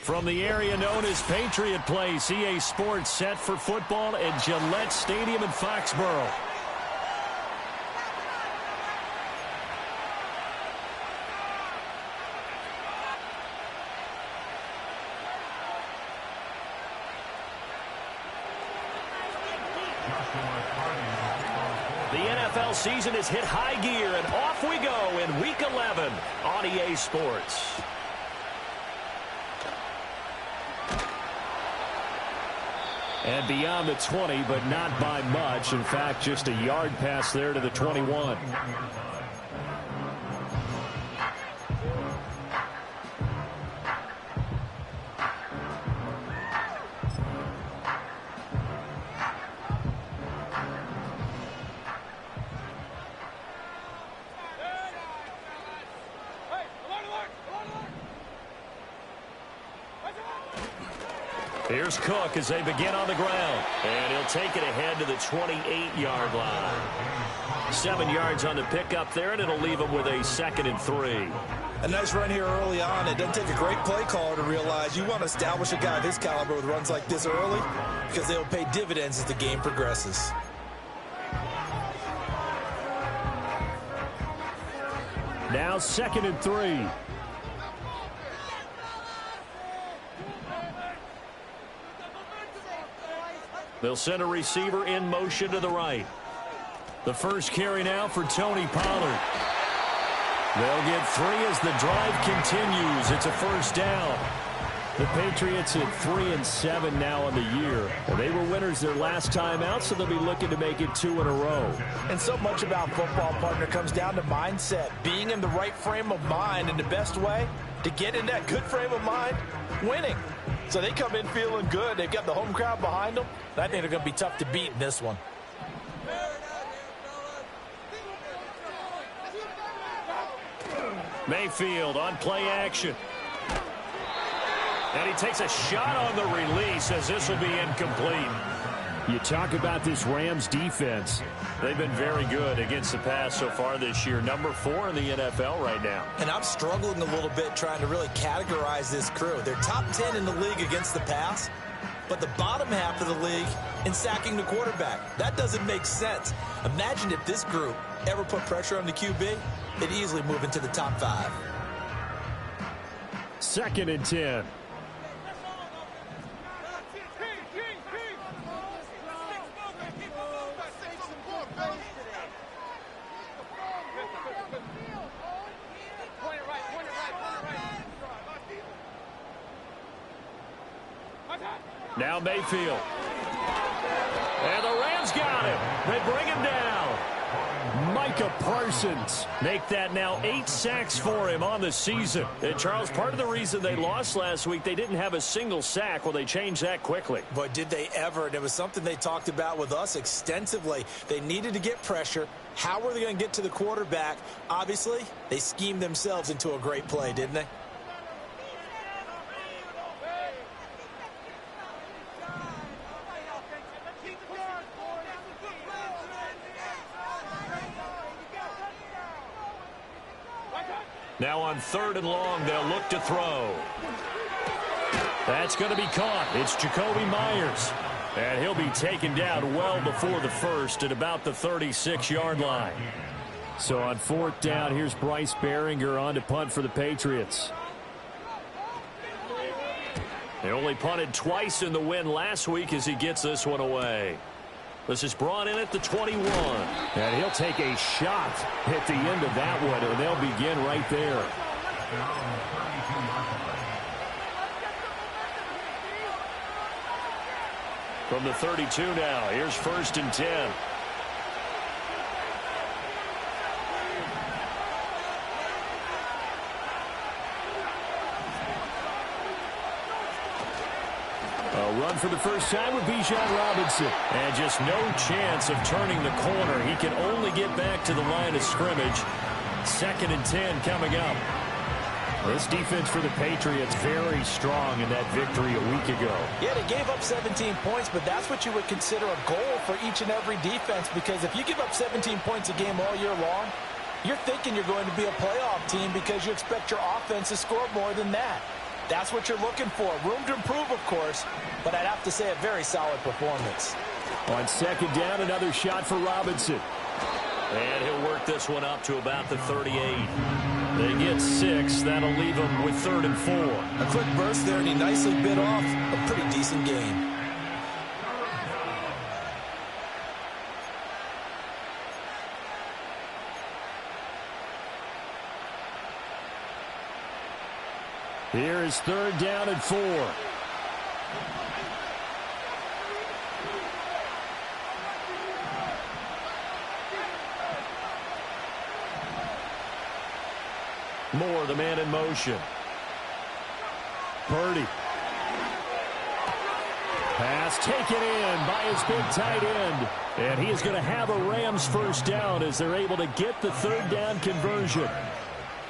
From the area known as Patriot Place, EA Sports set for football at Gillette Stadium in Foxborough. The NFL season has hit high gear, and off we go in Week 11 on EA Sports. And beyond the 20, but not by much. In fact, just a yard pass there to the 21. Here's Cook as they begin on the ground. And he'll take it ahead to the 28-yard line. 7 yards on the pickup there, and it'll leave him with a 2nd and 3. A nice run here early on. It doesn't take a great play caller to realize you want to establish a guy of his caliber with runs like this early because they'll pay dividends as the game progresses. Now 2nd and 3. They'll send a receiver in motion to the right. The first carry now for Tony Pollard. They'll get 3 as the drive continues. It's a first down. The Patriots at 3-7 now on the year. And they were winners their last time out, so they'll be looking to make it 2 in a row. And so much about football, partner, comes down to mindset. Being in the right frame of mind, and the best way to get in that good frame of mind, winning. So they come in feeling good. They've got the home crowd behind them. I think they're going to be tough to beat in this one. Mayfield on play action. And he takes a shot on the release as this will be incomplete. You talk about this Rams defense. They've been very good against the pass so far this year. Number 4 in the NFL right now. And I'm struggling a little bit trying to really categorize this crew. They're top 10 in the league against the pass, but the bottom half of the league in sacking the quarterback. That doesn't make sense. Imagine if this group ever put pressure on the QB, they'd easily move into the top 5. 2nd and 10. Now Mayfield. And the Rams got him. They bring him down. Micah Parsons. Make that now 8 sacks for him on the season. And Charles, part of the reason they lost last week, they didn't have a single sack. Well, they changed that quickly. But did they ever? And it was something they talked about with us extensively. They needed to get pressure. How were they going to get to the quarterback? Obviously, they schemed themselves into a great play, didn't they? Now on 3rd and long, they'll look to throw. That's going to be caught. It's Jacoby Myers. And he'll be taken down well before the first at about the 36-yard line. So on 4th down, here's Bryce Behringer on to punt for the Patriots. They only punted twice in the win last week as he gets this one away. This is brought in at the 21. And he'll take a shot at the end of that one, and they'll begin right there. From the 32 now, here's 1st and 10. A run for the first time with Bijan Robinson. And just no chance of turning the corner. He can only get back to the line of scrimmage. 2nd and 10 coming up. This defense for the Patriots very strong in that victory a week ago. Yeah, they gave up 17 points, but that's what you would consider a goal for each and every defense, because if you give up 17 points a game all year long, you're thinking you're going to be a playoff team because you expect your offense to score more than that. That's what you're looking for. Room to improve, of course, but I'd have to say a very solid performance. On second down, another shot for Robinson. And he'll work this one up to about the 38. They get 6. That'll leave them with 3rd and 4. A quick burst there, and he nicely bit off a pretty decent gain. Here is 3rd down and 4. Moore, the man in motion. Purdy. Pass taken in by his big tight end. And he is going to have a Rams first down as they're able to get the 3rd down conversion.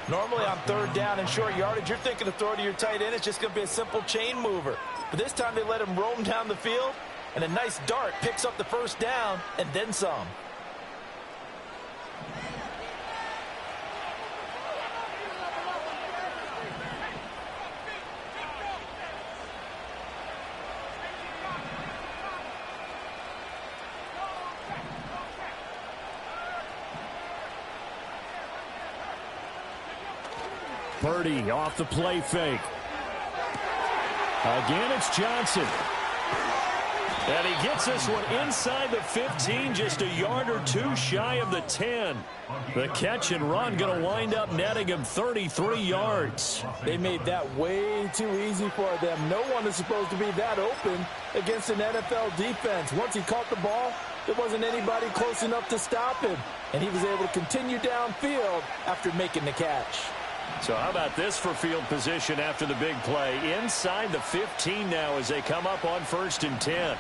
Normally on 3rd down and short yardage, you're thinking of throw to your tight end. It's just going to be a simple chain mover. But this time they let him roam down the field, and a nice dart picks up the first down and then some. Purdy off the play fake. Again, it's Johnson. And he gets this one inside the 15, just a yard or 2 shy of the 10. The catch and run going to wind up netting him 33 yards. They made that way too easy for them. No one is supposed to be that open against an NFL defense. Once he caught the ball, there wasn't anybody close enough to stop him. And he was able to continue downfield after making the catch. So how about this for field position after the big play? Inside the 15 now as they come up on 1st and 10.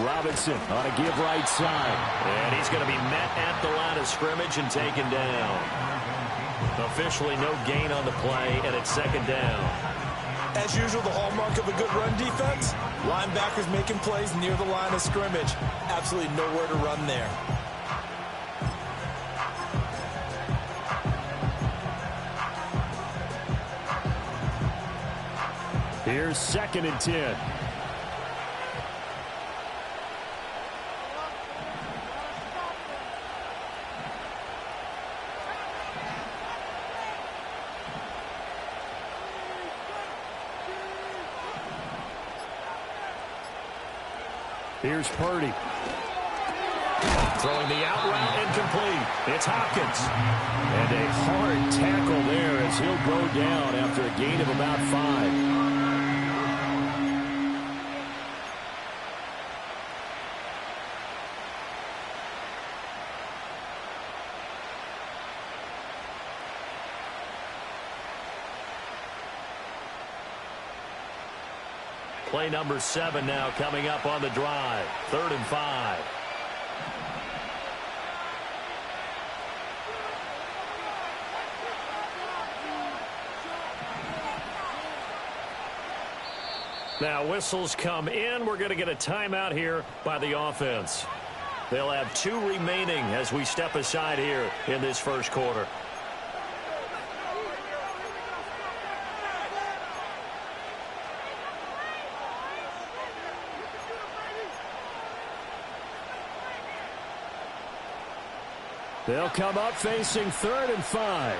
Robinson on a give right side. And he's going to be met at the line of scrimmage and taken down. Officially no gain on the play, and it's 2nd down. As usual, the hallmark of a good run defense, linebackers making plays near the line of scrimmage. Absolutely nowhere to run there. Here's 2nd and 10. Here's Purdy. Throwing the out route incomplete. It's Hopkins. And a hard tackle there as he'll go down after a gain of about 5. Play number 7 now coming up on the drive. 3rd and 5. Now whistles come in. We're going to get a timeout here by the offense. They'll have 2 remaining as we step aside here in this first quarter. They'll come up facing 3rd and 5.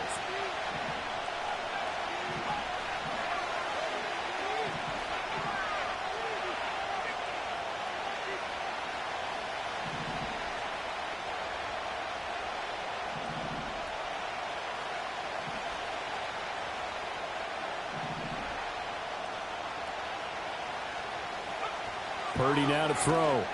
Purdy now to throw.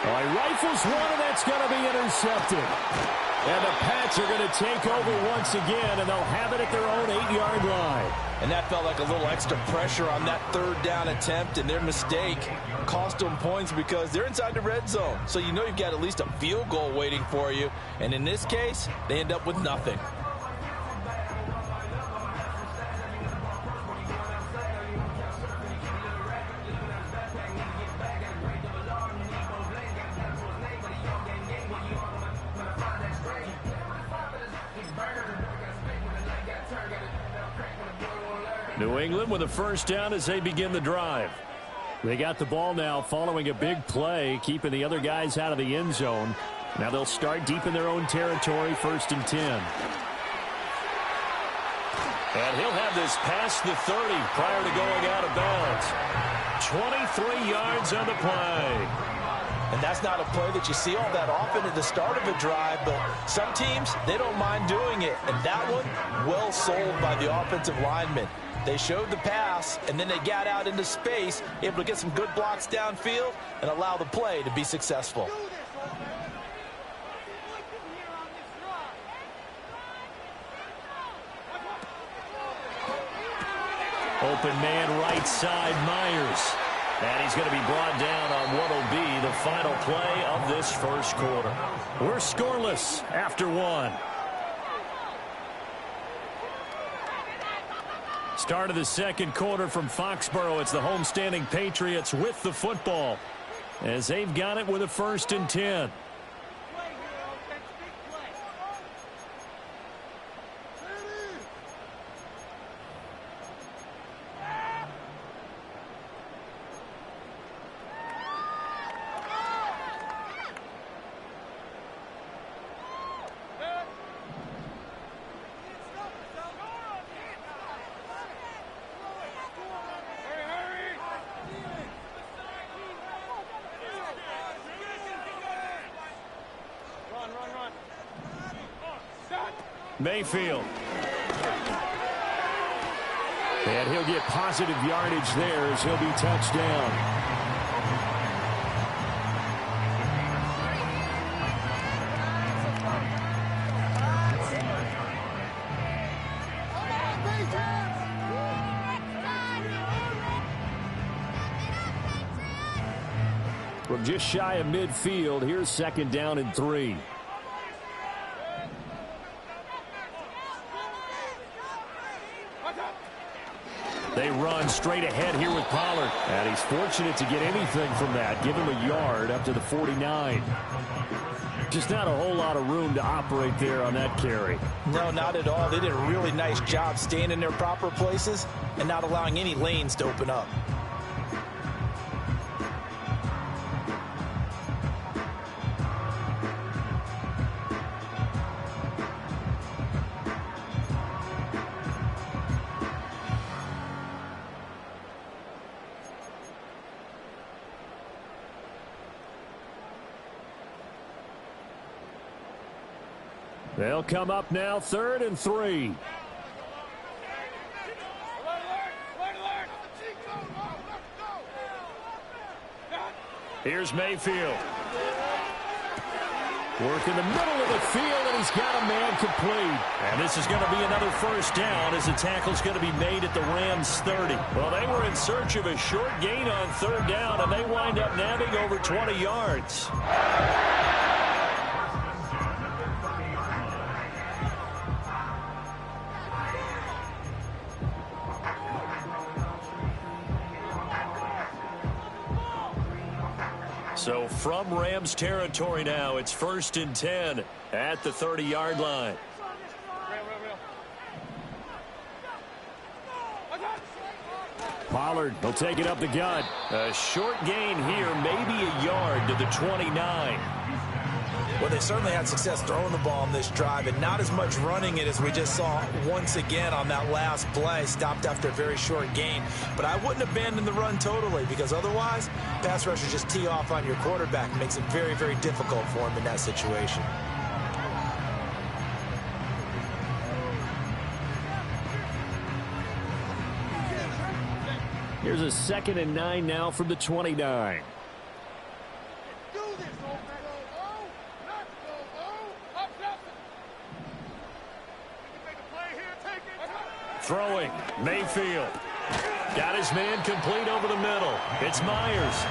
Oh, he rifles one, and that's going to be intercepted. And the Pats are going to take over once again, and they'll have it at their own 8-yard line. And that felt like a little extra pressure on that 3rd down attempt, and their mistake cost them points because they're inside the red zone. So you know you've got at least a field goal waiting for you. And in this case, they end up with nothing. New England with a first down as they begin the drive. They got the ball now following a big play, keeping the other guys out of the end zone. Now they'll start deep in their own territory, 1st and 10. And he'll have this past the 30 prior to going out of bounds. 23 yards on the play. And that's not a play that you see all that often at the start of a drive, but some teams, they don't mind doing it. And that one, well sold by the offensive lineman. They showed the pass, and then they got out into space, able to get some good blocks downfield and allow the play to be successful. Open man right side, Myers. And he's going to be brought down on what will be the final play of this first quarter. We're scoreless after one. Start of the second quarter from Foxborough. It's the homestanding Patriots with the football as they've got it with a 1st and 10. Mayfield. And he'll get positive yardage there as he'll be touched down. From just shy of midfield, here's 2nd down and 3. They run straight ahead here with Pollard. And he's fortunate to get anything from that. Give him a yard up to the 49. Just not a whole lot of room to operate there on that carry. No, not at all. They did a really nice job staying in their proper places and not allowing any lanes to open up. They'll come up now, 3rd and 3. Here's Mayfield. Work in the middle of the field, and he's got a man complete. And this is going to be another first down as the tackle's going to be made at the Rams' 30. Well, they were in search of a short gain on 3rd down, and they wind up nabbing over 20 yards. So from Rams territory now, it's 1st and 10 at the 30-yard line. Pollard will take it up the gut. A short gain here, maybe a yard to the 29. Well, they certainly had success throwing the ball on this drive and not as much running it as we just saw once again on that last play. Stopped after a very short gain. But I wouldn't abandon the run totally because otherwise, pass rushers just tee off on your quarterback. It makes it very, very difficult for him in that situation. Here's a 2nd and 9 now from the 29. Throwing, Mayfield. Got his man complete over the middle. It's Myers.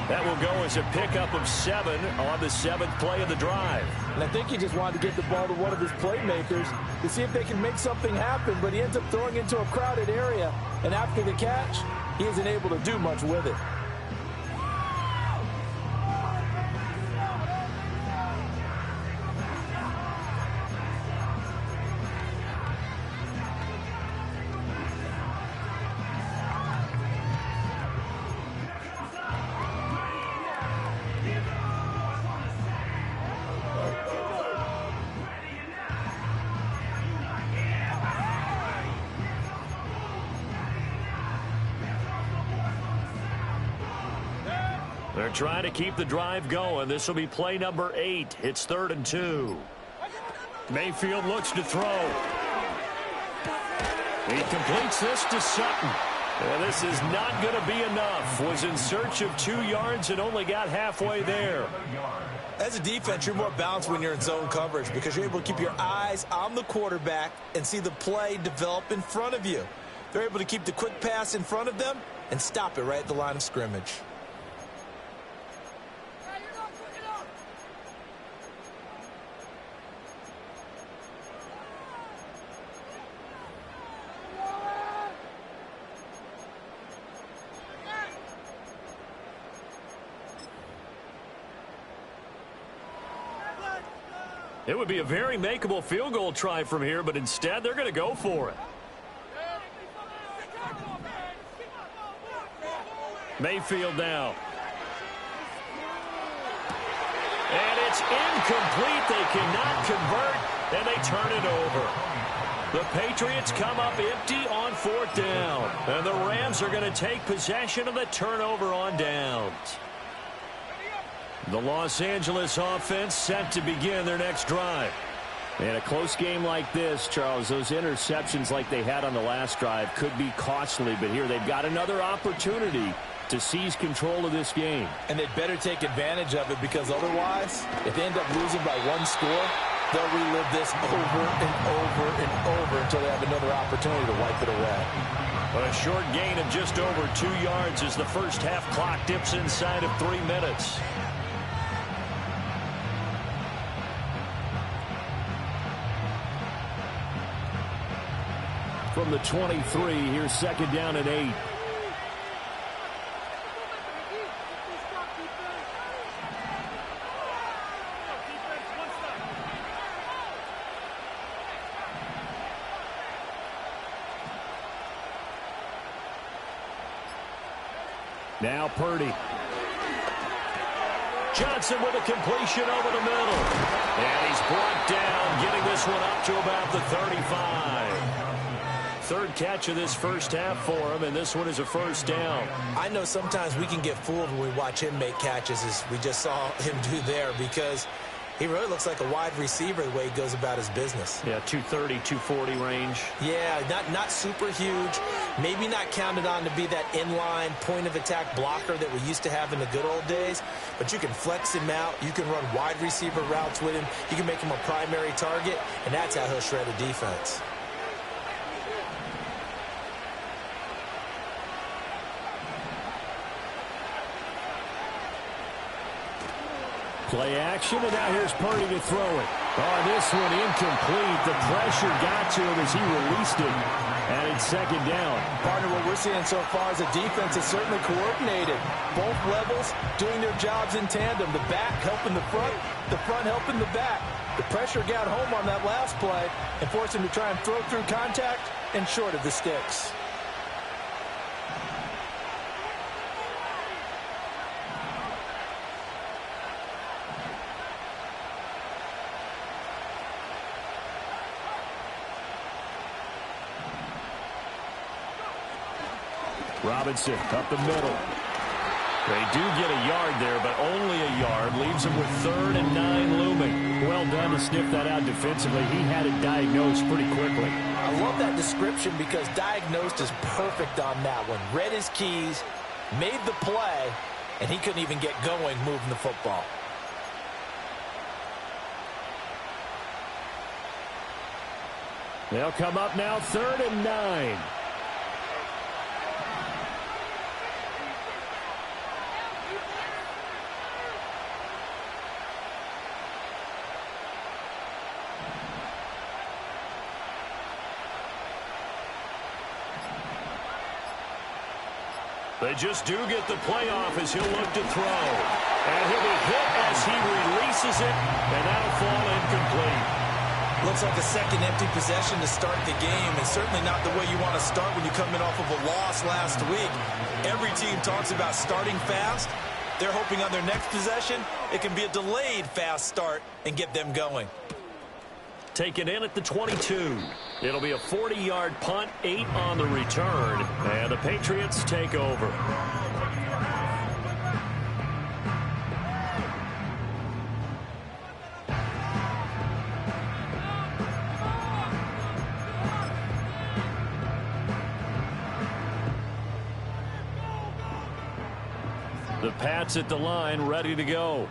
That will go as a pickup of 7 on the 7th play of the drive. And I think he just wanted to get the ball to one of his playmakers to see if they can make something happen, but he ends up throwing into a crowded area, and after the catch, he isn't able to do much with it. They're trying to keep the drive going. This will be play number 8. It's 3rd and 2. Mayfield looks to throw. He completes this to Sutton. And this is not going to be enough. Was in search of 2 yards and only got halfway there. As a defense, you're more balanced when you're in zone coverage because you're able to keep your eyes on the quarterback and see the play develop in front of you. They're able to keep the quick pass in front of them and stop it right at the line of scrimmage. It would be a very makeable field goal try from here, but instead they're going to go for it. Mayfield now. And it's incomplete. They cannot convert, and they turn it over. The Patriots come up empty on 4th down. And the Rams are going to take possession of the turnover on downs. The Los Angeles offense set to begin their next drive. In a close game like this, Charles, those interceptions like they had on the last drive could be costly, but here they've got another opportunity to seize control of this game. And they'd better take advantage of it because otherwise, if they end up losing by 1 score, they'll relive this over and over and over until they have another opportunity to wipe it away. But a short gain of just over 2 yards as the first half clock dips inside of 3 minutes. From the 23, here's 2nd down and 8. Now Purdy. Johnson with a completion over the middle. And he's brought down, getting this one up to about the 35. 3rd catch of this first half for him, and this one is a 1st down. I know sometimes we can get fooled when we watch him make catches, as we just saw him do there, because he really looks like a wide receiver the way he goes about his business. Yeah, 230, 240 range. Yeah, not super huge. Maybe not counted on to be that inline point-of-attack blocker that we used to have in the good old days, but you can flex him out. You can run wide receiver routes with him. You can make him a primary target, and that's how he'll shred a defense. Play action, and now here's Purdy to throw it. Oh, this one incomplete. The pressure got to him as he released it. And it's 2nd down. Partner, what we're seeing so far is the defense is certainly coordinated. Both levels doing their jobs in tandem. The back helping the front helping the back. The pressure got home on that last play and forced him to try and throw through contact and short of the sticks. Robinson up the middle. They do get a yard there, but only a yard. Leaves them with 3rd and 9 looming. Well done to sniff that out defensively. He had it diagnosed pretty quickly. I love that description because diagnosed is perfect on that one. Read his keys, made the play, and he couldn't even get going moving the football. They'll come up now 3rd and 9. They just do get the playoff as he'll look to throw. And he'll be hit as he releases it, and that'll fall incomplete. Looks like a second empty possession to start the game, and certainly not the way you want to start when you come in off of a loss last week. Every team talks about starting fast. They're hoping on their next possession, it can be a delayed fast start and get them going. Taken in at the 22. It'll be a 40-yard punt, 8 on the return, and the Patriots take over. Pats at the line, ready to go.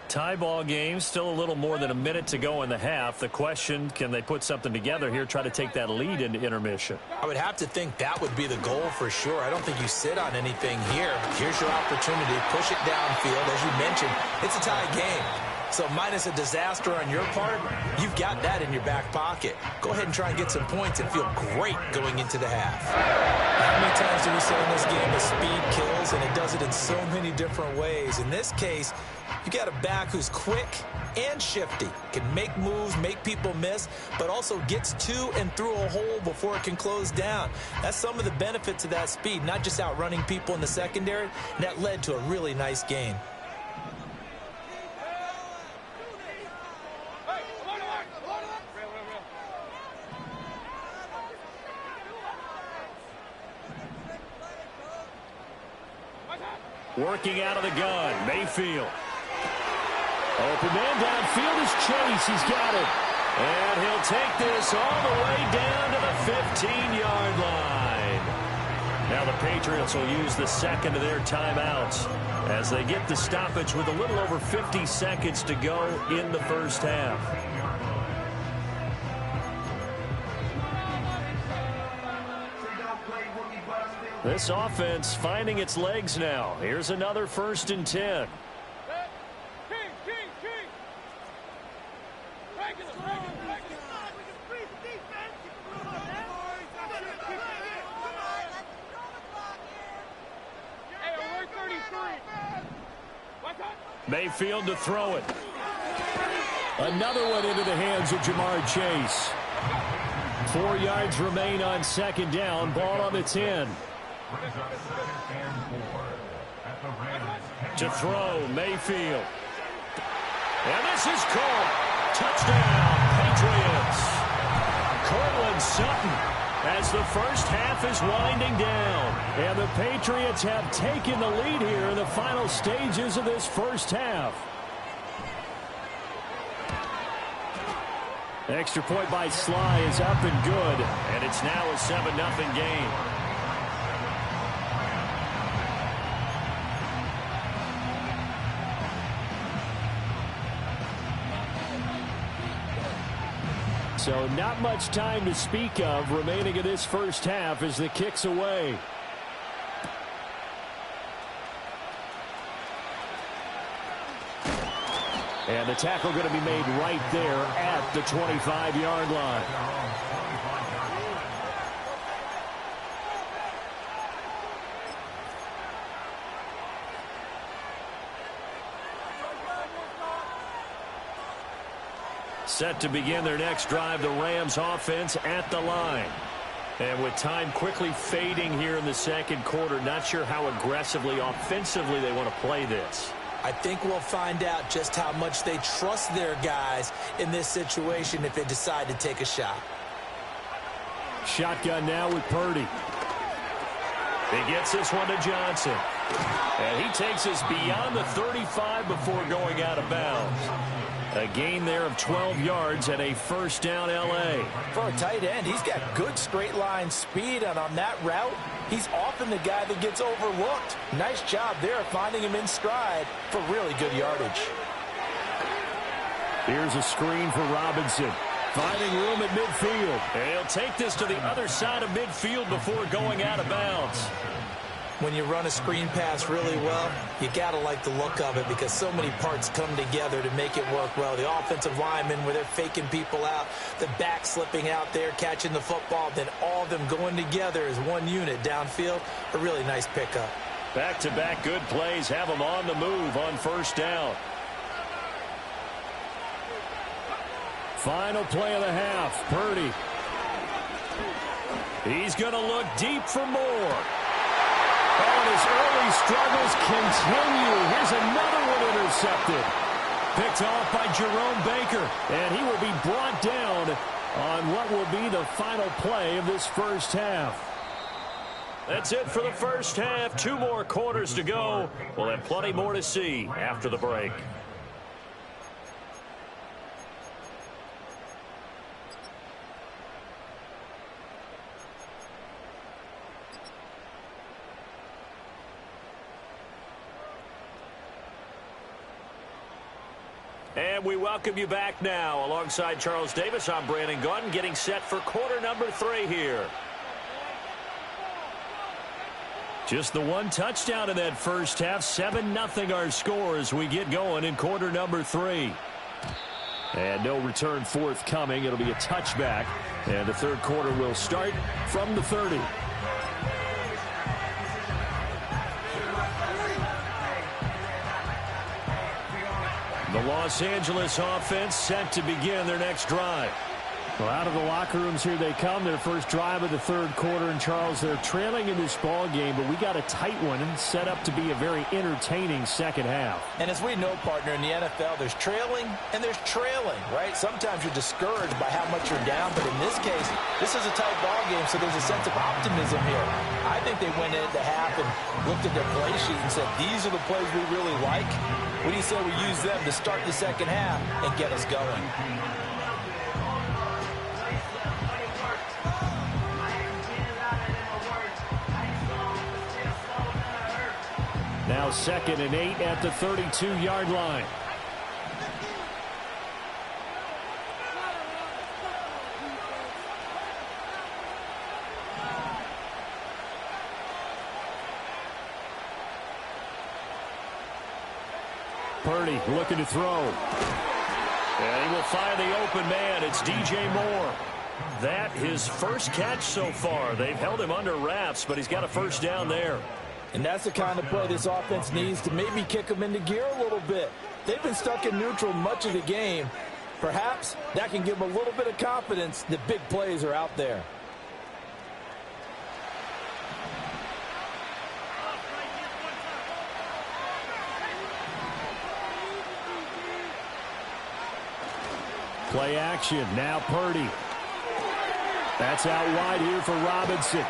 Tie ball game, still a little more than a minute to go in the half. The question, can they put something together here, try to take that lead into intermission? I would have to think that would be the goal for sure. I don't think you sit on anything here. Here's your opportunity. Push it downfield. As you mentioned, it's a tie game. So minus a disaster on your part, you've got that in your back pocket. Go ahead and try and get some points and feel great going into the half. How many times do we say in this game that speed kills, and it does it in so many different ways? In this case, you got a back who's quick and shifty, can make moves, make people miss, but also gets to and through a hole before it can close down. That's some of the benefits of that speed, not just outrunning people in the secondary. And that led to a really nice game. Working out of the gun, Mayfield. Open man downfield is Chase. He's got it. And he'll take this all the way down to the 15-yard line. Now the Patriots will use the second of their timeouts as they get the stoppage with a little over 50 seconds to go in the first half. This offense finding its legs now. Here's another 1st and 10. Mayfield to throw it. Another one into the hands of Jamar Chase. 4 yards remain on 2nd down. Ball on the 10. To throw, Mayfield. And this is caught. Touchdown, Patriots. Cortland Sutton as the first half is winding down. And the Patriots have taken the lead here in the final stages of this first half. Extra point by Sly is up and good. And it's now a 7-0 game. So not much time to speak of remaining in this first half as the kick's away. And the tackle going to be made right there at the 25-yard line. Set to begin their next drive, the Rams offense at the line. And with time quickly fading here in the second quarter, not sure how aggressively, offensively they want to play this. I think we'll find out just how much they trust their guys in this situation if they decide to take a shot. Shotgun now with Purdy. He gets this one to Johnson. And he takes us beyond the 35 before going out of bounds. A gain there of 12 yards and a first down L.A. For a tight end, he's got good straight line speed, and on that route, he's often the guy that gets overlooked. Nice job there finding him in stride for really good yardage. Here's a screen for Robinson. Finding room at midfield. And he'll take this to the other side of midfield before going out of bounds. When you run a screen pass really well, you got to like the look of it because so many parts come together to make it work well. The offensive linemen where they're faking people out, the back slipping out there, catching the football, then all of them going together as one unit downfield. A really nice pickup. Back-to-back good plays have them on the move on first down. Final play of the half, Purdy. He's going to look deep for more. And his early struggles continue. Here's another one intercepted. Picked off by Jerome Baker. And he will be brought down on what will be the final play of this first half. That's it for the first half. 2 more quarters to go. We'll have plenty more to see after the break. And we welcome you back now. Alongside Charles Davis, I'm Brandon Gaudin, getting set for quarter number 3 here. Just the one touchdown in that first half. 7-0 our score as we get going in quarter number 3. And no return forthcoming. It'll be a touchback. And the third quarter will start from the 30. The Los Angeles offense set to begin their next drive. Well, out of the locker rooms here they come. Their first drive of the third quarter. And, Charles, they're trailing in this ball game, but we got a tight one and set up to be a very entertaining second half. And as we know, partner, in the NFL, there's trailing and there's trailing, right? Sometimes you're discouraged by how much you're down, but in this case, this is a tight ball game, so there's a sense of optimism here. I think they went into half and looked at their play sheet and said, these are the plays we really like. What do you say we use them to start the second half and get us going? Now 2nd and 8 at the 32-yard line. Purdy looking to throw. And he will find the open man. It's DJ Moore. That his first catch so far. They've held him under wraps, but he's got a first down there. And that's the kind of play this offense needs to maybe kick them into gear a little bit. They've been stuck in neutral much of the game. Perhaps that can give them a little bit of confidence that big plays are out there. Play action. Now Purdy. That's out wide here for Robinson.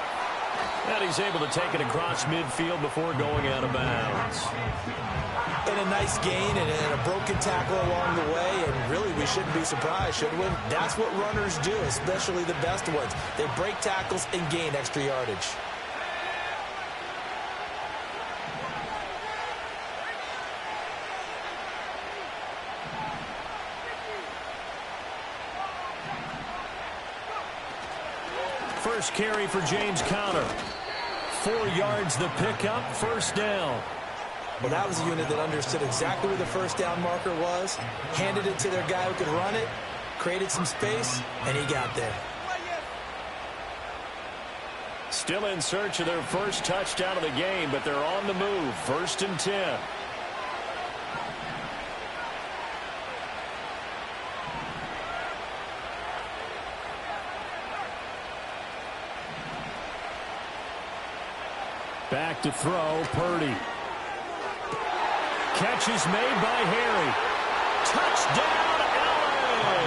And he's able to take it across midfield before going out of bounds. And a nice gain and a broken tackle along the way. And really, we shouldn't be surprised, should we? That's what runners do, especially the best ones. They break tackles and gain extra yardage. First carry for James Conner. 4 yards the pickup, first down. Well, that was a unit that understood exactly where the first down marker was, handed it to their guy who could run it, created some space, and he got there. Still in search of their first touchdown of the game, but they're on the move. 1st and 10. Back to throw, Purdy. Catch is made by Harry. Touchdown, LA!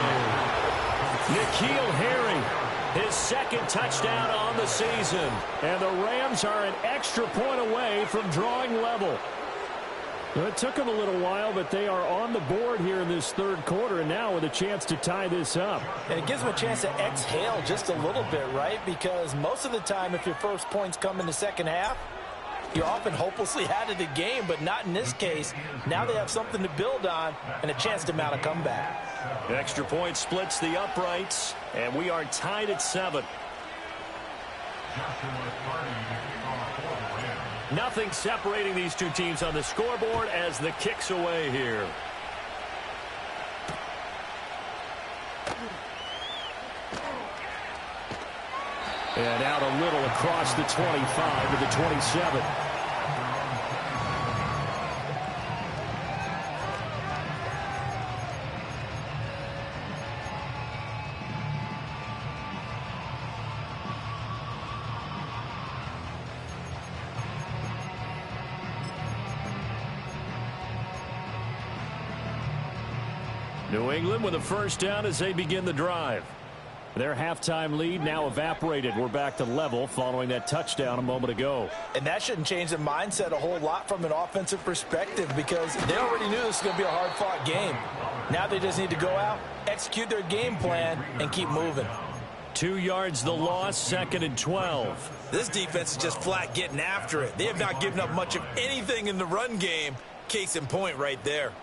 N'Keal Harry, his 2nd touchdown on the season. And the Rams are an extra point away from drawing level. Well, it took them a little while, but they are on the board here in this third quarter, and now with a chance to tie this up. And it gives them a chance to exhale just a little bit, right? Because most of the time, if your first points come in the second half, you're often hopelessly out of the game, but not in this case. Now they have something to build on and a chance to mount a comeback. Extra point splits the uprights, and we are tied at 7. Nothing separating these two teams on the scoreboard as the kick's away here. And out a little across the 25 to the 27. New England with a first down as they begin the drive. Their halftime lead now evaporated. We're back to level following that touchdown a moment ago. And that shouldn't change the mindset a whole lot from an offensive perspective because they already knew this was going to be a hard-fought game. Now they just need to go out, execute their game plan, and keep moving. 2 yards the loss, 2nd and 12. This defense is just flat getting after it. They have not given up much of anything in the run game. Case in point right there.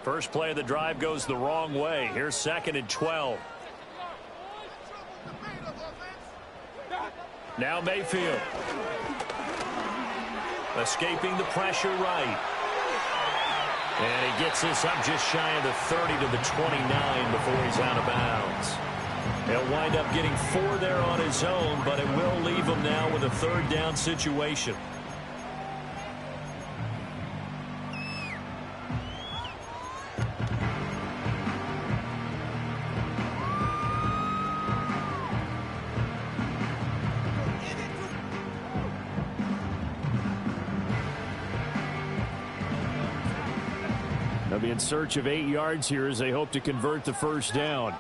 First play of the drive goes the wrong way. Here's 2nd and 12. Now Mayfield. Escaping the pressure right. And he gets this up just shy of the 30 to the 29 before he's out of bounds. He'll wind up getting 4 there on his own, but it will leave him now with a 3rd down situation. They'll be in search of 8 yards here as they hope to convert the first down.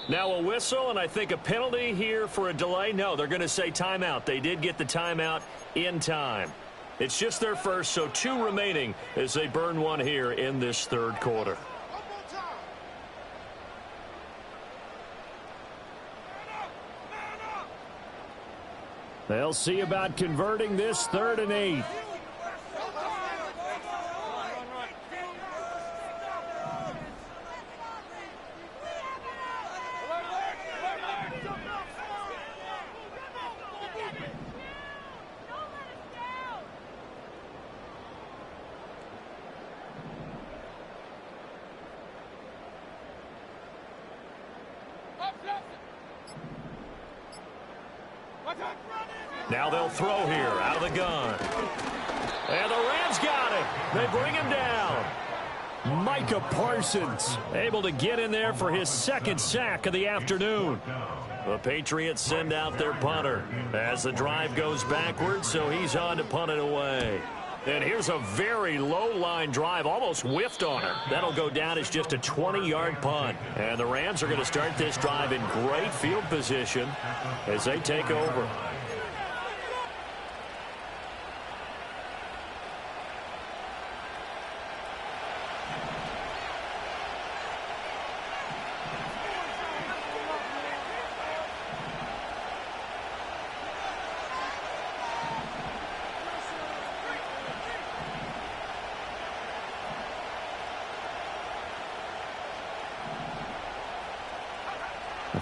Now a whistle, and I think a penalty here for a delay. No, they're going to say timeout. They did get the timeout in time. It's just their first, so 2 remaining as they burn one here in this 3rd quarter. They'll see about converting this 3rd and 8. Now they'll throw here out of the gun. And the Rams got it. They bring him down. Micah Parsons able to get in there for his 2nd sack of the afternoon. The Patriots send out their punter as the drive goes backwards, so he's on to punt it away. And here's a very low-line drive, almost whiffed on her. That'll go down as just a 20-yard punt. And the Rams are going to start this drive in great field position as they take over.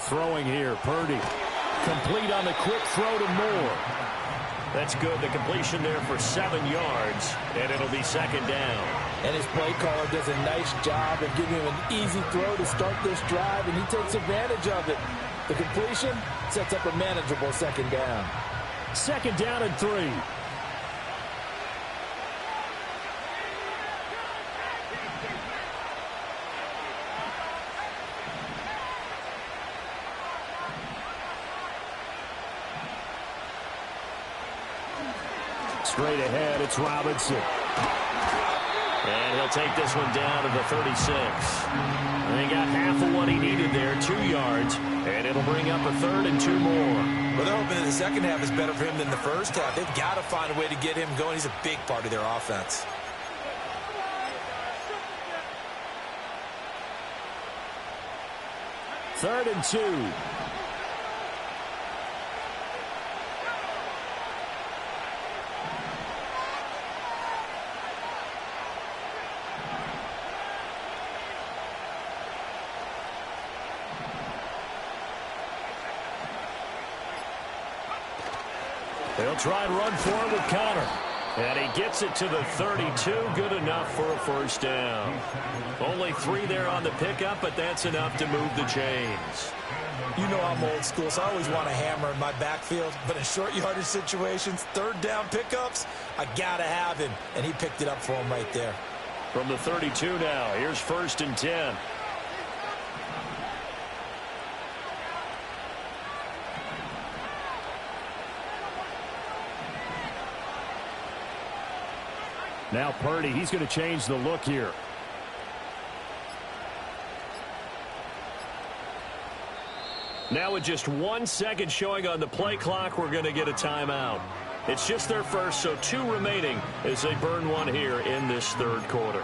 Throwing here, Purdy. Complete on the quick throw to Moore. That's good. The completion there for 7 yards, and it'll be 2nd down. And his play caller does a nice job of giving him an easy throw to start this drive, and he takes advantage of it. The completion sets up a manageable 2nd down. 2nd down and 3. Straight ahead, it's Robinson. And he'll take this one down to the 36. And he got half of what he needed there, 2 yards. And it'll bring up a 3rd and 2 more. Well, they're hoping that the second half is better for him than the first half. They've got to find a way to get him going. He's a big part of their offense. Third and 2. They'll try and run forward with Connor. And he gets it to the 32. Good enough for a first down. Only 3 there on the pickup, but that's enough to move the chains. You know I'm old school, so I always want a hammer in my backfield. But in short yardage situations, 3rd down pickups, I got to have him. And he picked it up for him right there. From the 32 now, here's 1st and 10. Now Purdy, he's going to change the look here. Now with just 1 second showing on the play clock, we're going to get a timeout. It's just their first, so 2 remaining as they burn one here in this 3rd quarter.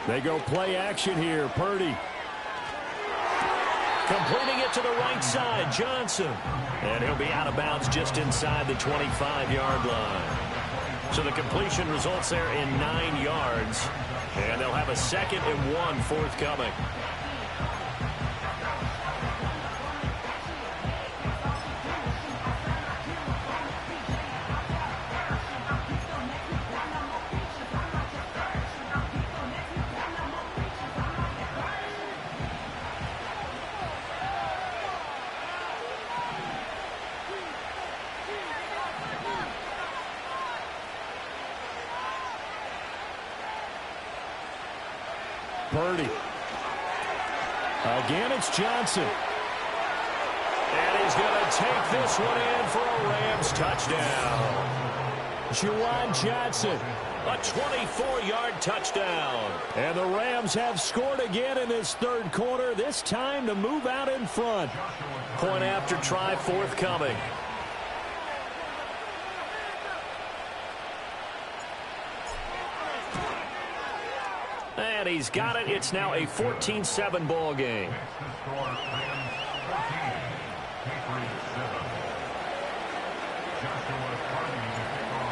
They go play action here. Purdy. Completing it to the right side, Johnson. And he'll be out of bounds just inside the 25-yard line. So the completion results there in 9 yards. And they'll have a 2nd and 1 forthcoming. Purdy. Again, it's Johnson. And he's going to take this one in for a Rams touchdown. Juwan Johnson, a 24-yard touchdown. And the Rams have scored again in this 3rd quarter, this time to move out in front. Point after try forthcoming. And he's got it. It's now a 14-7 ball game.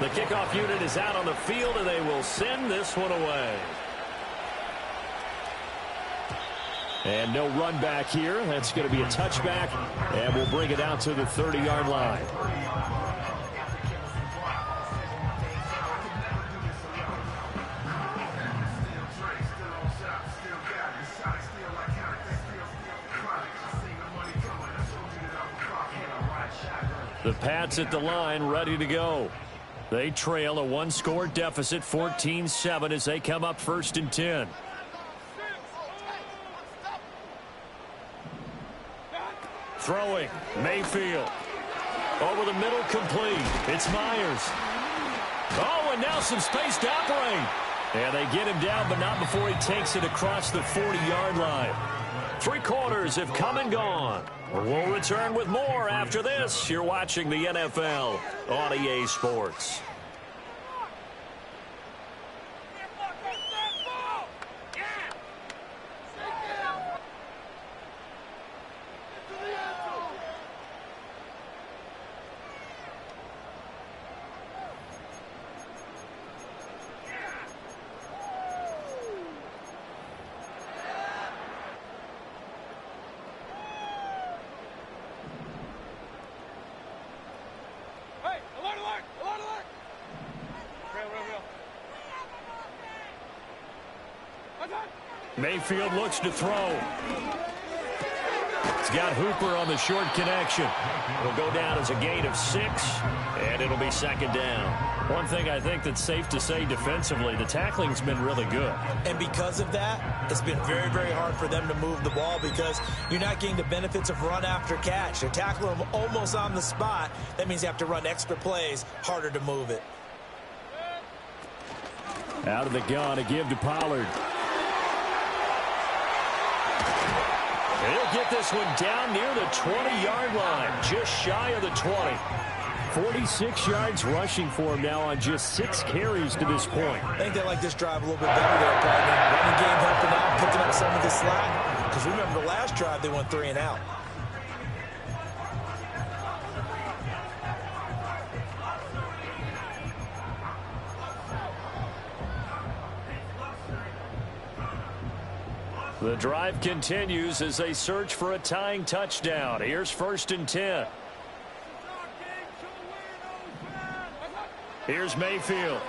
The kickoff unit is out on the field, and they will send this one away. And no run back here. That's going to be a touchback, and we'll bring it out to the 30-yard line. The Pats at the line, ready to go. They trail a 1-score deficit, 14-7, as they come up 1st and 10. Throwing, Mayfield. Over the middle, complete. It's Myers. Oh, and now some space to operate. And they get him down, but not before he takes it across the 40-yard line. 3 quarters have come and gone. We'll return with more after this. You're watching the NFL on EA Sports. Mayfield looks to throw. He's got Hooper on the short connection. It'll go down as a gain of 6, and it'll be 2nd down. One thing I think that's safe to say defensively, the tackling's been really good. And because of that, it's been very, very hard for them to move the ball because you're not getting the benefits of run after catch. They're tackling them almost on the spot. That means you have to run extra plays, harder to move it. Out of the gun, a give to Pollard. He'll get this one down near the 20-yard line, just shy of the 20. 46 yards rushing for him now on just 6 carries to this point. I think they like this drive a little bit better there, partner. Running game helping out, picking up some of the slack. Because remember, the last drive, they went 3 and out. The drive continues as they search for a tying touchdown. Here's 1st and 10. Here's Mayfield.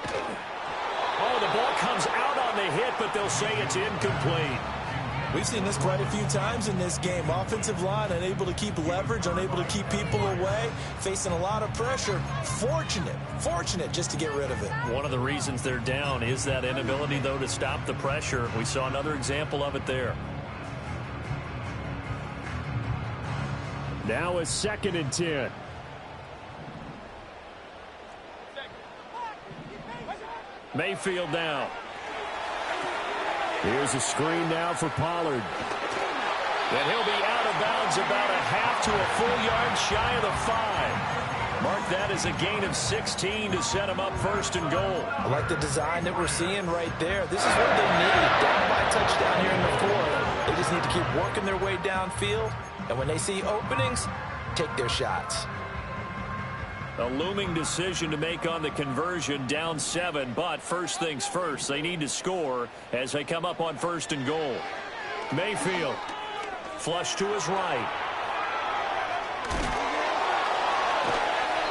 Oh, the ball comes out on the hit, but they'll say it's incomplete. We've seen this quite a few times in this game. Offensive line unable to keep leverage, unable to keep people away, facing a lot of pressure. Fortunate just to get rid of it. One of the reasons they're down is that inability, though, to stop the pressure. We saw another example of it there. Now it's 2nd and 10. Mayfield now. Here's a screen now for Pollard. And he'll be out of bounds about a half to a full yard shy of the 5. Mark that as a gain of 16 to set him up first and goal. I like the design that we're seeing right there. This is what they need. Down by a touchdown here in the fourth. They just need to keep working their way downfield. And when they see openings, take their shots. A looming decision to make on the conversion, down 7. But first things first, they need to score as they come up on first and goal. Mayfield, flush to his right.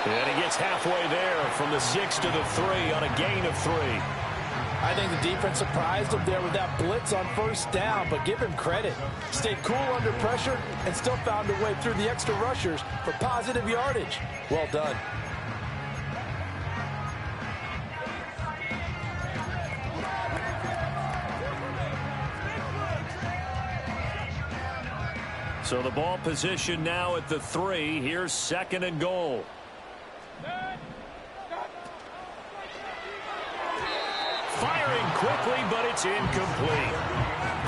And he gets halfway there from the 6 to the 3 on a gain of 3. I think the defense surprised him there with that blitz on first down, but give him credit. Stayed cool under pressure and still found a way through the extra rushers for positive yardage. Well done. So the ball position now at the 3. Here's second and goal. Firing quickly, but it's incomplete.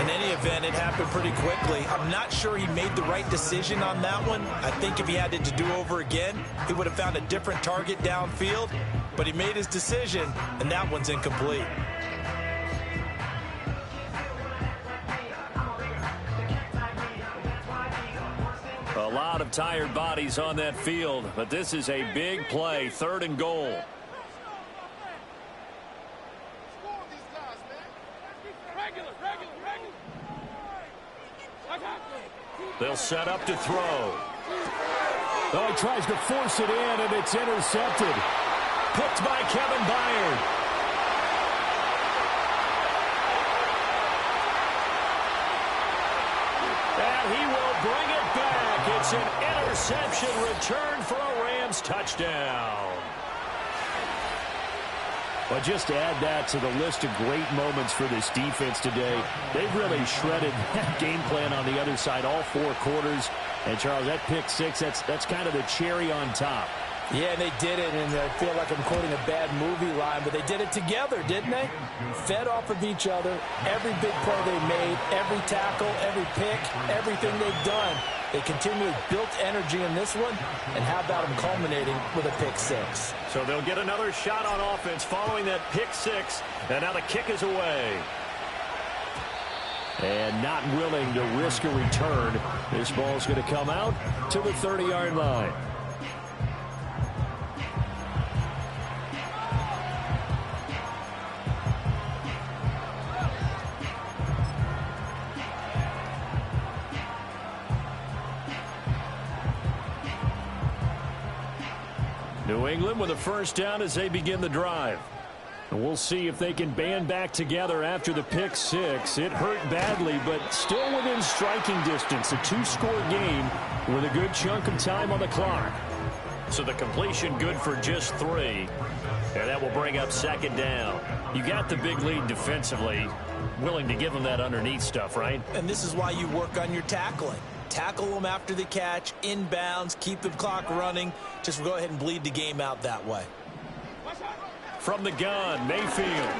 In any event, it happened pretty quickly. I'm not sure he made the right decision on that one. I think if he had it to do over again, he would have found a different target downfield. But he made his decision, and that one's incomplete. A lot of tired bodies on that field, but this is a big play, third and goal. They'll set up to throw. Oh, he tries to force it in, and it's intercepted. Picked by Kevin Byard. And he will bring it back. It's an interception return for a Rams touchdown. Well, just to add that to the list of great moments for this defense today, they've really shredded that game plan on the other side all 4 quarters. And, Charles, that pick 6, that's kind of the cherry on top. Yeah, they did it, and I feel like I'm quoting a bad movie line, but they did it together, didn't they? Fed off of each other, every big play they made, every tackle, every pick, everything they've done. They continually built energy in this one, and how about them culminating with a pick 6? So they'll get another shot on offense following that pick 6, and now the kick is away. And not willing to risk a return, this ball's going to come out to the 30-yard line. New England with a first down as they begin the drive. And we'll see if they can band back together after the pick 6. It hurt badly, but still within striking distance. A 2-score game with a good chunk of time on the clock. So the completion good for just 3. And that will bring up second down. You got the big lead defensively. Willing to give them that underneath stuff, right? And this is why you work on your tackling. Tackle them after the catch, inbounds, keep the clock running. Just go ahead and bleed the game out that way. From the gun, Mayfield.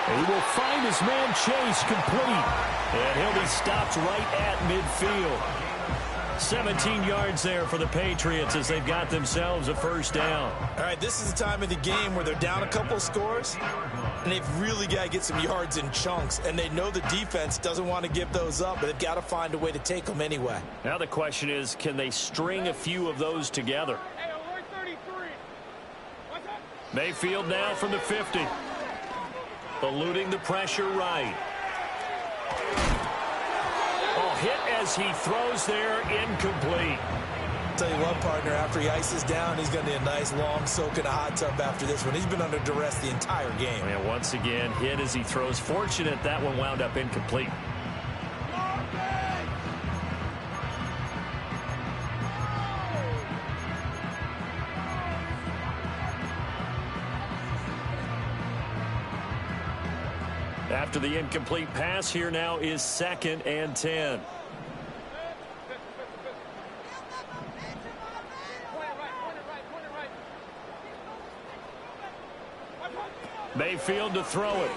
He will find his man Chase complete. And he'll be stopped right at midfield. 17 yards there for the Patriots as they've got themselves a first down. All right, this is the time of the game where they're down a couple scores, and they've really got to get some yards in chunks, and they know the defense doesn't want to give those up, but they've got to find a way to take them anyway. Now the question is, can they string a few of those together? Mayfield now from the 50. Eluding the pressure right. Hit as he throws there, incomplete. Tell you what, partner, after he ices down, he's going to need a nice long soak in a hot tub after this one. He's been under duress the entire game. And once again, hit as he throws. Fortunate that one wound up incomplete. After the incomplete pass, here now is 2nd and 10. Mayfield to throw it.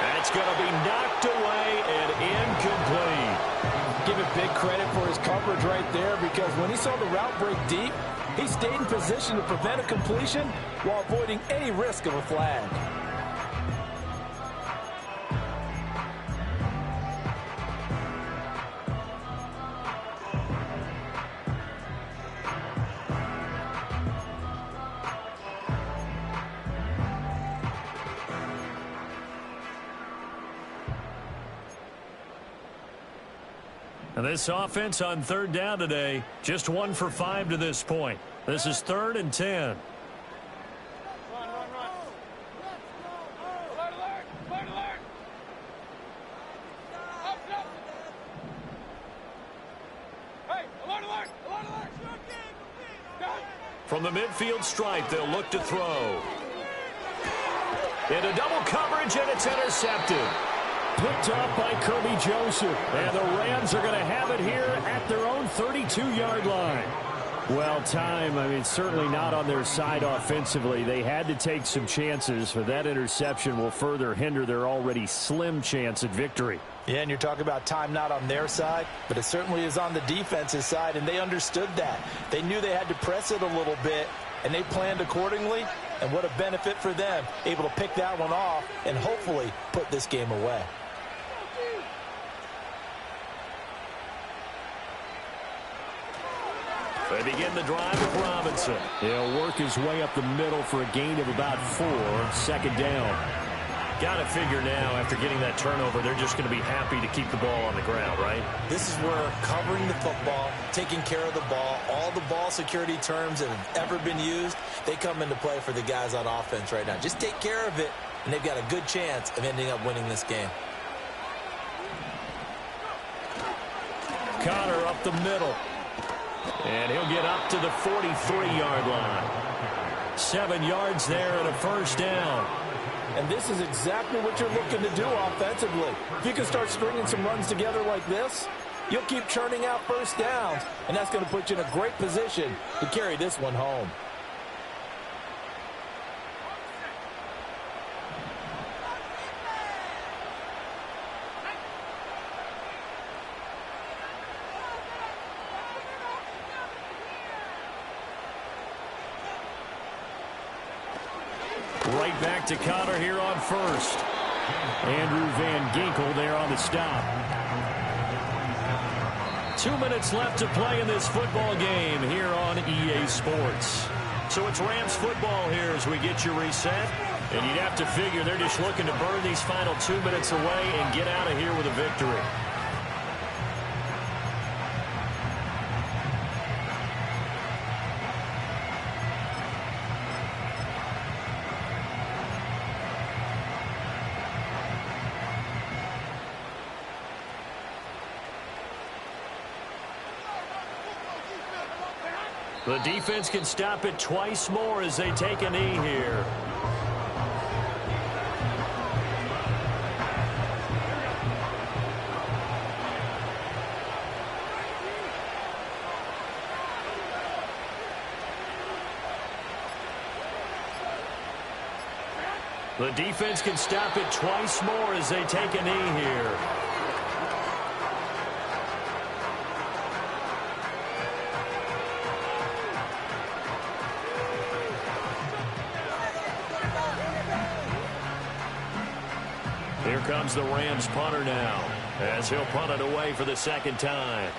That's going to be knocked away and incomplete. Give it big credit for his coverage right there, because when he saw the route break deep, he stayed in position to prevent a completion while avoiding any risk of a flag. And this offense on third down today, just 1 for 5 to this point. This is 3rd and 10. From the midfield stripe, they'll look to throw. Into double coverage, and it's intercepted. Picked up by Kirby Joseph. And the Rams are going to have it here at their own 32-yard line. Well, certainly not on their side offensively. They had to take some chances, but that interception will further hinder their already slim chance at victory. Yeah, and you're talking about time not on their side, but it certainly is on the defense's side, and they understood that. They knew they had to press it a little bit, and they planned accordingly, and what a benefit for them, able to pick that one off and hopefully put this game away. They begin the drive with Robinson. He'll work his way up the middle for a gain of about 4, 2nd down. Got to figure now, after getting that turnover, they're just going to be happy to keep the ball on the ground, right? This is where covering the football, taking care of the ball, all the ball security terms that have ever been used, they come into play for the guys on offense right now. Just take care of it, and they've got a good chance of ending up winning this game. Connor up the middle. And he'll get up to the 43-yard line. 7 yards there and a 1st down. And this is exactly what you're looking to do offensively. If you can start stringing some runs together like this, you'll keep churning out 1st downs, and that's going to put you in a great position to carry this one home. Right back to Connor here on 1st. Andrew Van Ginkel there on the stop. 2 minutes left to play in this football game here on EA Sports. So it's Rams football here as we get you reset. And you'd have to figure they're just looking to burn these final 2 minutes away and get out of here with a victory. The defense can stop it twice more as they take a knee here. The defense can stop it twice more as they take a knee here. Here comes the Rams punter now, as he'll punt it away for the 2nd time.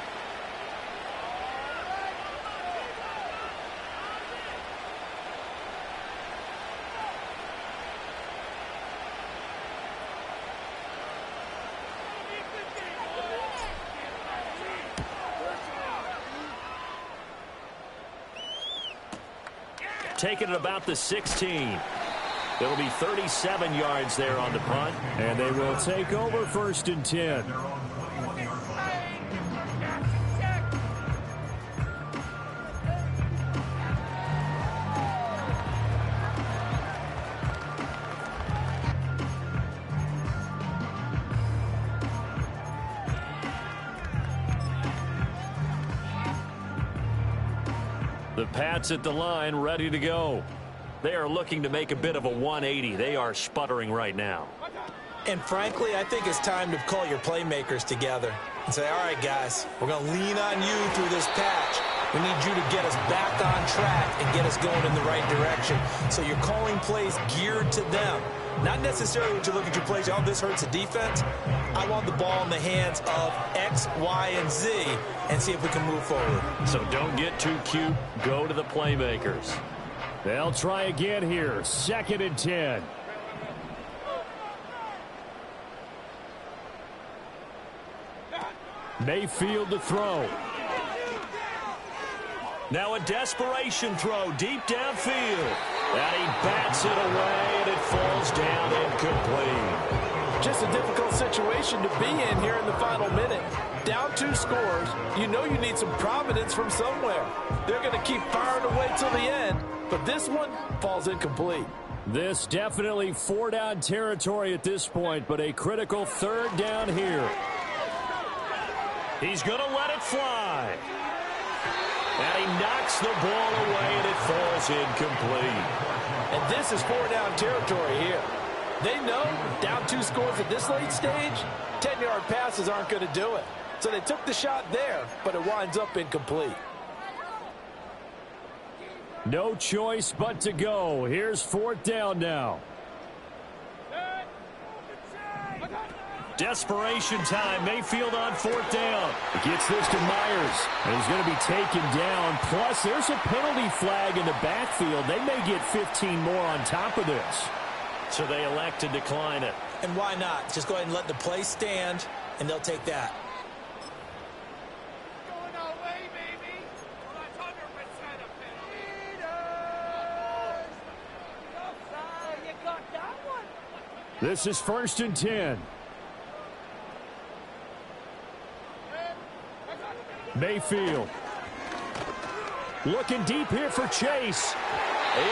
Taking it about the 16. It'll be 37 yards there on the punt. And they will take over 1st and 10. The Pats at the line, ready to go. They are looking to make a bit of a 180. They are sputtering right now. And frankly, I think it's time to call your playmakers together and say, all right, guys, we're going to lean on you through this patch. We need you to get us back on track and get us going in the right direction. So you're calling plays geared to them. Not necessarily what you look at your plays, oh, this hurts the defense. I want the ball in the hands of X, Y, and Z and see if we can move forward. So don't get too cute. Go to the playmakers. They'll try again here. 2nd and 10. Mayfield to throw. Now a desperation throw deep downfield. And he bats it away, and it falls down incomplete. Just a difficult situation to be in here in the final minute. Down 2 scores, you know you need some providence from somewhere. They're going to keep firing away till the end, but this one falls incomplete. This definitely 4-down territory at this point, but a critical 3rd down here. He's going to let it fly. And he knocks the ball away, and it falls incomplete. And this is 4-down territory here. They know down 2 scores at this late stage, 10-yard passes aren't going to do it. So they took the shot there, but it winds up incomplete. No choice but to go. Here's 4th down now. Desperation time. Mayfield on 4th down. Gets this to Myers, and he's going to be taken down. Plus, there's a penalty flag in the backfield. They may get 15 more on top of this. So they elect to decline it. And why not? Just go ahead and let the play stand, and they'll take that. This is 1st and 10. Mayfield. Looking deep here for Chase.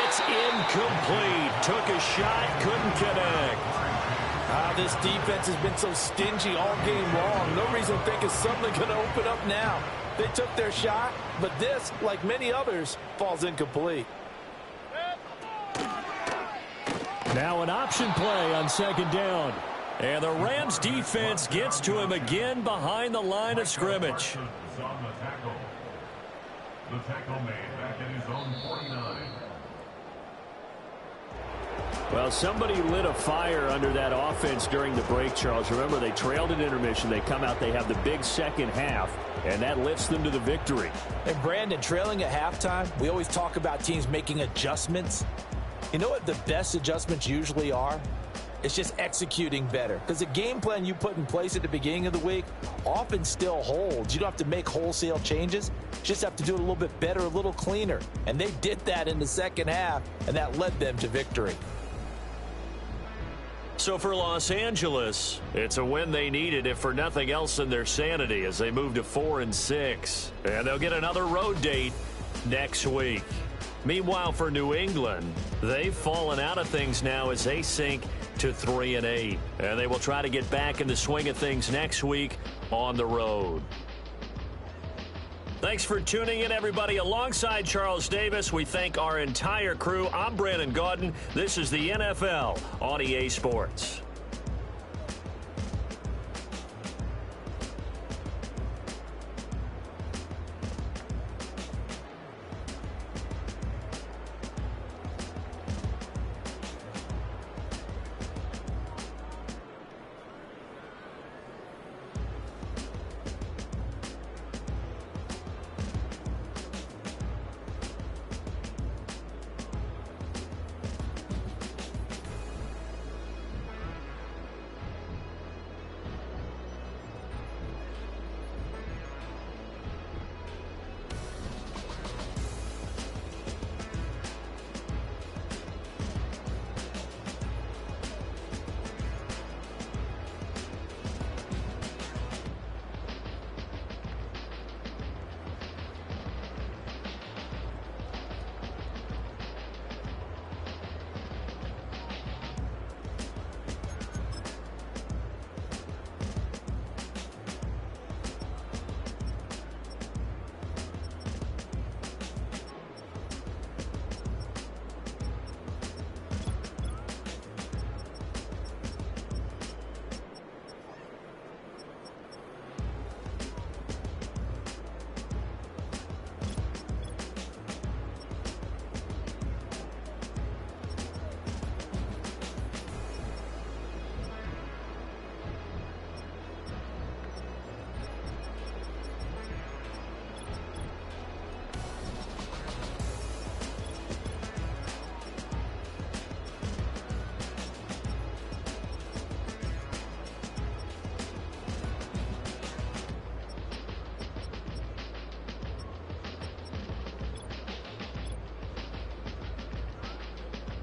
It's incomplete. Took a shot, couldn't connect. This defense has been so stingy all game long. No reason to think it's suddenly going to open up now. They took their shot, but this, like many others, falls incomplete. Now an option play on 2nd down. And the Rams defense gets to him again behind the line of scrimmage. The tackle made back in his own 49. Well, somebody lit a fire under that offense during the break, Charles. Remember, they trailed at intermission. They come out, they have the big second half, and that lifts them to the victory. And Brandon, trailing at halftime, we always talk about teams making adjustments. You know what the best adjustments usually are? It's just executing better. Because the game plan you put in place at the beginning of the week often still holds. You don't have to make wholesale changes. You just have to do it a little bit better, a little cleaner. And they did that in the second half, and that led them to victory. So for Los Angeles, it's a win they needed, if for nothing else than their sanity, as they move to 4-6. And they'll get another road date next week. Meanwhile, for New England, they've fallen out of things now as they sink to 3-8. And they will try to get back in the swing of things next week on the road. Thanks for tuning in, everybody. Alongside Charles Davis, we thank our entire crew. I'm Brandon Gaudin. This is the NFL on EA Sports.